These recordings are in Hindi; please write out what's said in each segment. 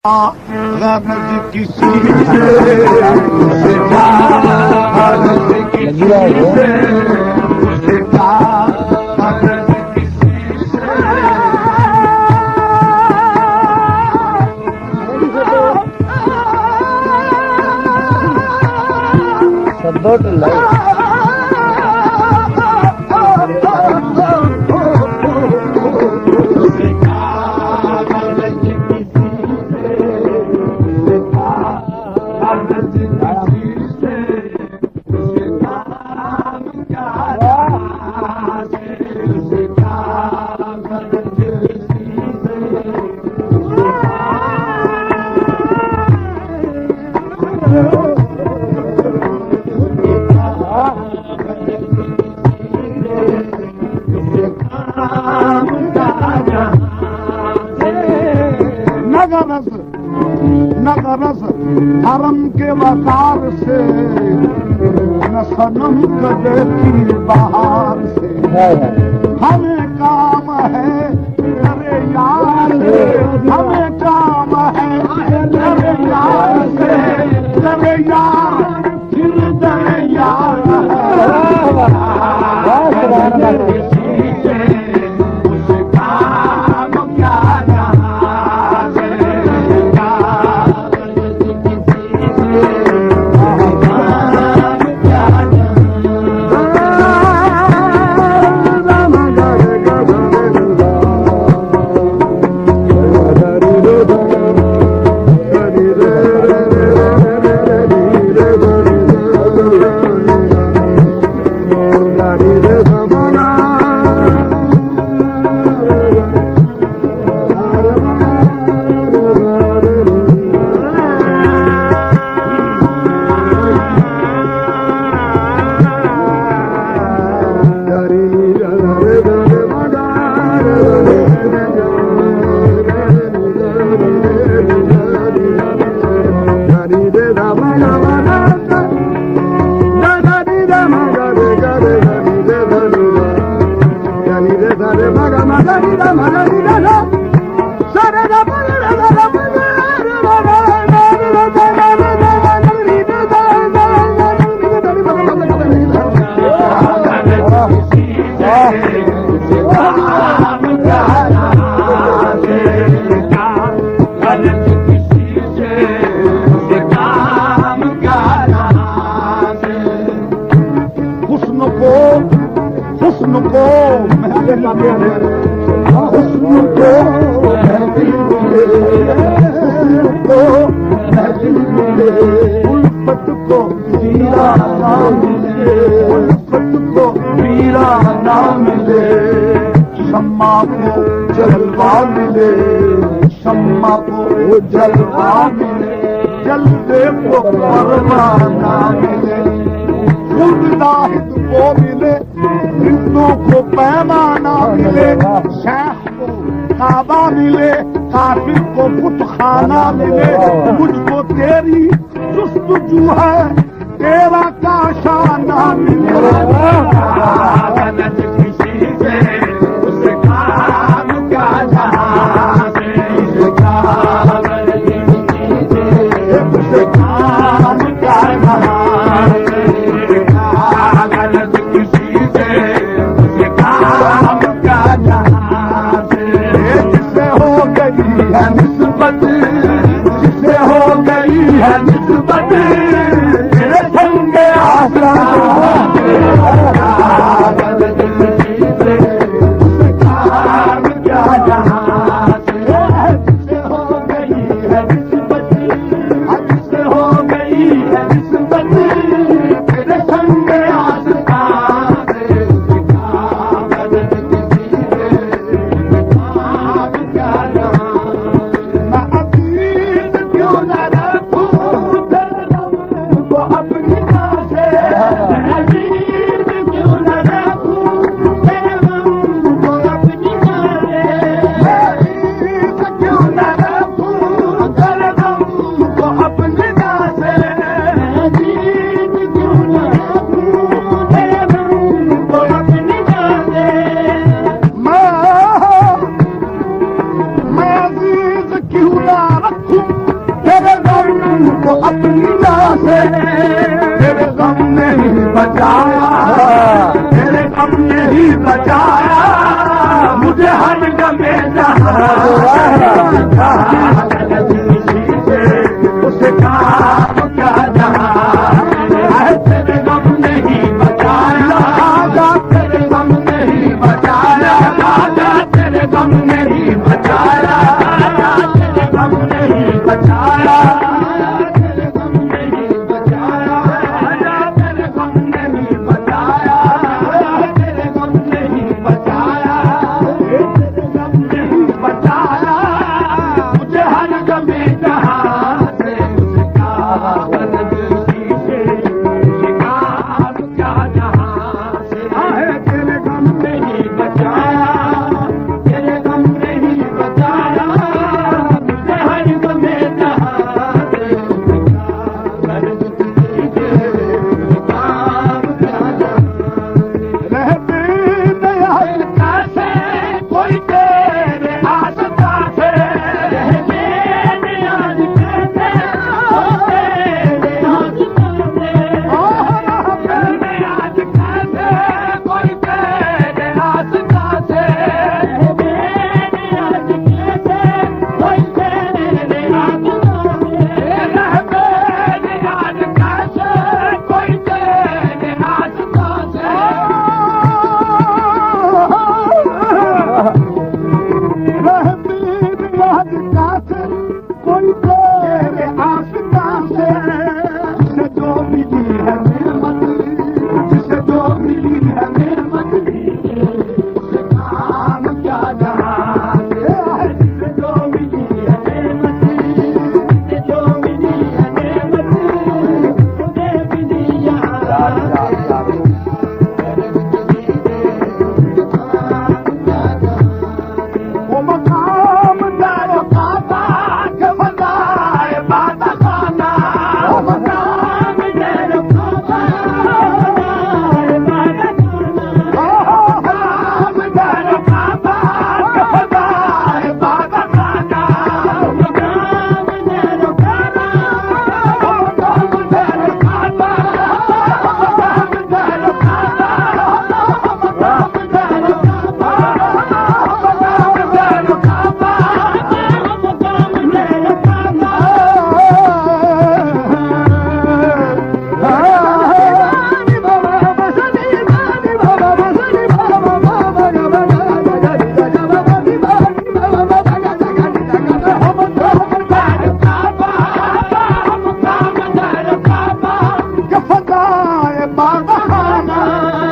गरज किसी से उसका गरज किसी से उसका गरज किसी से सपोर्ट लाइफ नगरस हरम के वकार से न सनम कदे की बहार से हमें काम है तेरे यार से हमें काम है तेरे यार से तेरे यार फिर तेरे यार उल्फत को वीरा ना मिले उल्फत को वीरा ना मिले शम्मा को जलवा मिले शम्मा को जलवा मिले जलवे को परवाना मिले खुदाहिद को मिले हिंदों को पैमाना मिले शेख को काबा मिले काफिर को बुतखाना मिले मुझको तेरी जुस्तजू है तेरा काशाना मिले किसी से उसे काम क्या उसे काम क्या निस्बत जिसे हो गई है निस्बत तेरे संग आसमान काम क्या जहां जिसे हो गई है निस्बत जिसे हो गई है निस्बत तेरे संग आसमान नहीं बचाया मुझे हर गमे उसका क्या जहाँ तेरे गम नहीं बचाया तेरे गम नहीं बचाया तेरे गम नहीं बचाया तेरे गम नहीं बचाया तेरे गम नहीं बचाया तेरे गम नहीं बचाया तेरे गम नहीं बचाया तेरे गम नहीं बचाया मुझे हर गमे जहाँ से उसका शिकार क्या जहाँ से तेरे गम नहीं बचाया तेरे गम नहीं बचाया मुझे हर गमे जहाँ से रहते दयाल कैसे कोई तेरे आसता से रहते दयाल कैसे तेरे आसता से रहते दयाल कैसे कोई तेरे आसता से रहते दयाल कैसे कोई तेरे आसता से रहते दयाल कैसे कोई तेरे आसता से कोई तेरे आसता से जिसे जो मिली है नेमत जिसे जो मिली है नेमत उसे काम क्या जहाँ से जिसे जो मिली है नेमत जिसे जो मिली है नेमत उसे मिली यहाँ वो मकाम दारो काबा के फजाए बाता खाना वो मकाम दारो काबा फजाए बाता खाना वो मकाम दारो काबा के फजाए बाता खाना वो मकाम दारो काबा वो मकाम दारो काबा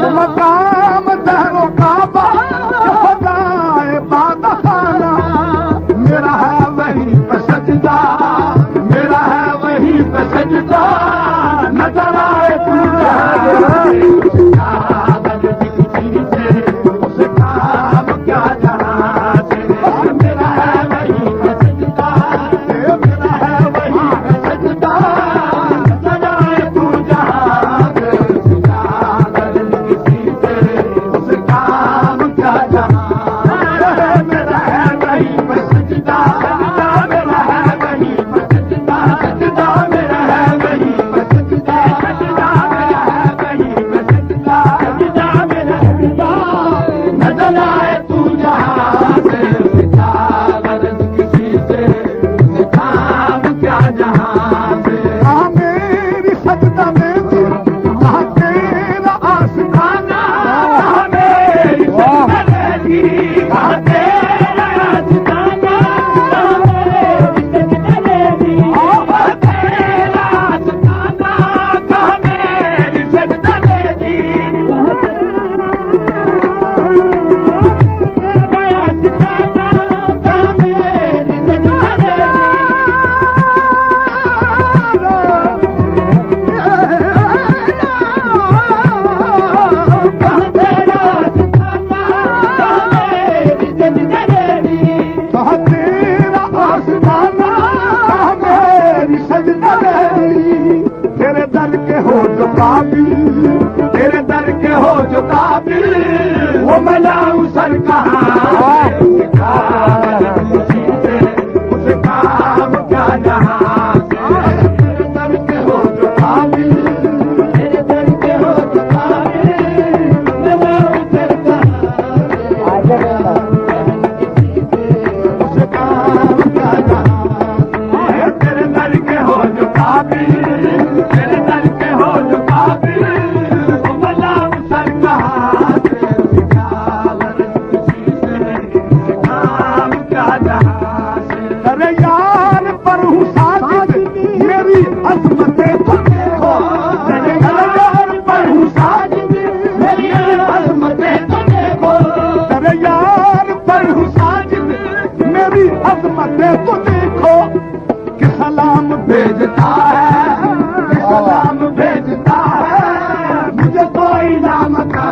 वो मकाम दारो काबा वो मकाम दारो काबा मेरा है वही सजदा मेरा है वही सजदा नजर आए उसे काम क्या जहाँ से मेरा है वही सजदा मेरा है वही सजदा नजर आए तू जहाँ से उसे काम क्या जहाँ मेरा है वही सजदा मेरा है वही सजदा सजदा मेरा है वही सजदा सजदा मेरा है वही सजदा सजदा मेरा सजदा नजर आए तू जहाँ से सिखा गरज किसी से काम क्या जहाँ से मेरी सजदा में तेरा आसमाना मेरी सजदा तेरी तेरा आसमाना तेरा आसमाना मेरी सजदा तेरी तेरे दर के हो जो काबिल तेरे दर के हो जो काबिल वो मलाऊ सर कहाँ उसे काम क्या जहाँ तेरे दर के हो जो काबिल तेरे दर के हो जो काबिल मलाऊ सर देखो देखो कि सलाम भेजता है, कि सलाम भेजता है, मुझे कोई नाम का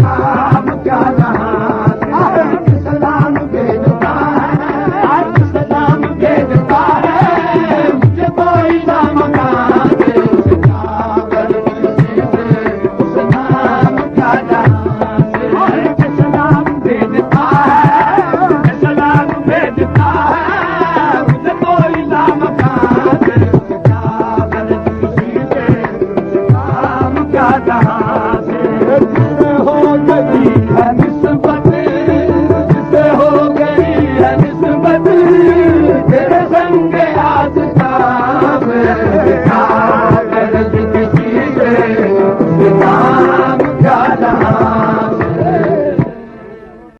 काम क्या जहां कि सलाम भेजता है, सलाम भेजता है, मुझे कोई नाम का जहां